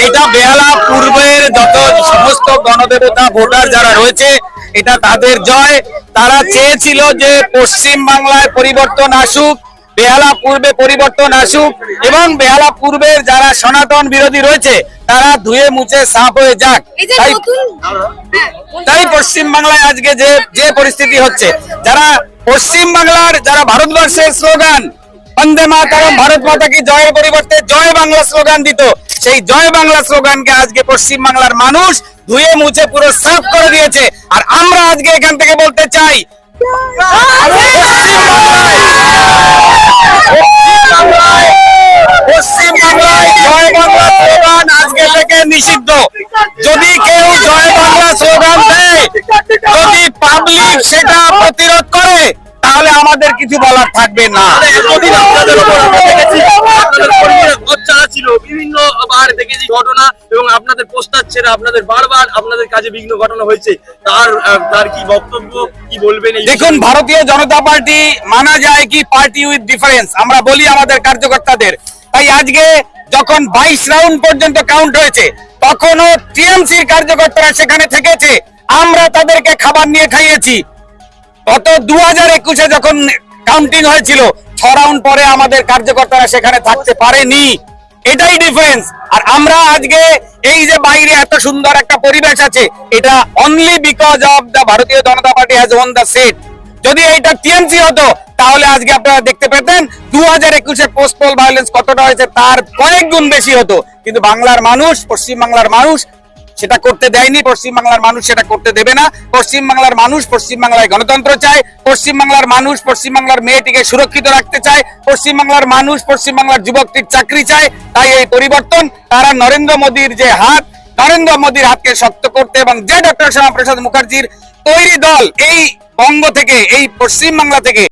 এটা বেহালা পূর্বের যত সমস্ত গণদেবতা ভোটার যারা রয়েছে এটা তাদের জয়। তারা চেয়েছিল যে পশ্চিম বাংলায় পরিবর্তন আসুক, বেহালা পূর্বে পরিবর্তন আসুক এবং বেহালা পূর্বের যারা সনাতন বিরোধী রয়েছে তারা ধুয়ে মুছে সাফ হয়ে যাক। তাই পশ্চিম বাংলায় আজকে যে পরিস্থিতি হচ্ছে, যারা পশ্চিম বাংলার যারা ভারতবর্ষের স্লোগান বন্দে মাতরম ভারত মাতা কি জয়ের পরিবর্তে জয় বাংলা স্লোগান দিত, সেই জয় বাংলা স্লোগানকে আজকে পশ্চিম বাংলার মানুষ ধুয়ে মুছে পুরো সাফ করে দিয়েছে। আর আমরা আজকে এখান থেকে বলতে চাই পশ্চিম বাংলায় জয় বাংলা স্লোগান আজকে থেকে নিষিদ্ধ। যদি কেউ জয় বাংলা স্লোগান দেয়, যদি পাবলিক সেটা প্রতিরোধ করে, তাহলে আমাদের কিছু বলার থাকবে না। ছিল বিভিন্ন বার দেখেছি ঘটনা এবং আপনাদের পোস্টার ছেড়ে আপনাদের বারবার আপনাদের কাজে বিঘ্ন ঘটনা হয়েছে, তার কি বক্তব্য, কি বলবেন? দেখুন, ভারতীয় জনতা পার্টি মানা যায় কি পার্টি উইথ ডিফারেন্স, আমরা বলি আমাদের কার্যকর্তাদের। তাই আজকে যখন 22 রাউন্ড পর্যন্ত কাউন্ট হয়েছে তখনও টিএমসির কার্যকর্তারা সেখানে থেকেছে, আমরা তাদেরকে খাবার নিয়ে খাইয়েছি। গত 2021-এ যখন কাউন্টিং হয়েছিল 6 রাউন্ড পরে আমাদের কার্যকর্তারা সেখানে থাকতে পারেনি, এটাই ডিফারেন্স। আর আমরা আজকে এই যে বাইরে এত সুন্দর একটা পরিবেশ আছে, এটা only because of the Bharatiya Janata Party has won the seat. যদি এটা টিএমসি হতো তাহলে আজকে আপনারা দেখতে পেতেন 2021-এ পোস্ট পোল ভায়োলেন্স কতটা হয়েছে তার কয়েক গুণ বেশি হতো। কিন্তু বাংলার মানুষ, পশ্চিম বাংলার মানুষ সেটা করতে দেয়নি, পশ্চিম বাংলার মানুষ সেটা করতে দেবে না। পশ্চিম বাংলার মানুষ পশ্চিম বাংলায় গণতন্ত্র চায়, পশ্চিম বাংলার মানুষ পশ্চিম বাংলার মেয়েটিকে সুরক্ষিত রাখতে চায়, পশ্চিম বাংলার মানুষ পশ্চিম বাংলার যুবকটির চাকরি চায়। তাই এই পরিবর্তন তারা নরেন্দ্র মোদীর যে হাত, নরেন্দ্র মোদীর হাতকে শক্ত করতে এবং যে ডক্টর শ্যামাপ্রসাদ মুখার্জির তৈরি দল এই বঙ্গ থেকে, এই পশ্চিম বাংলা থেকে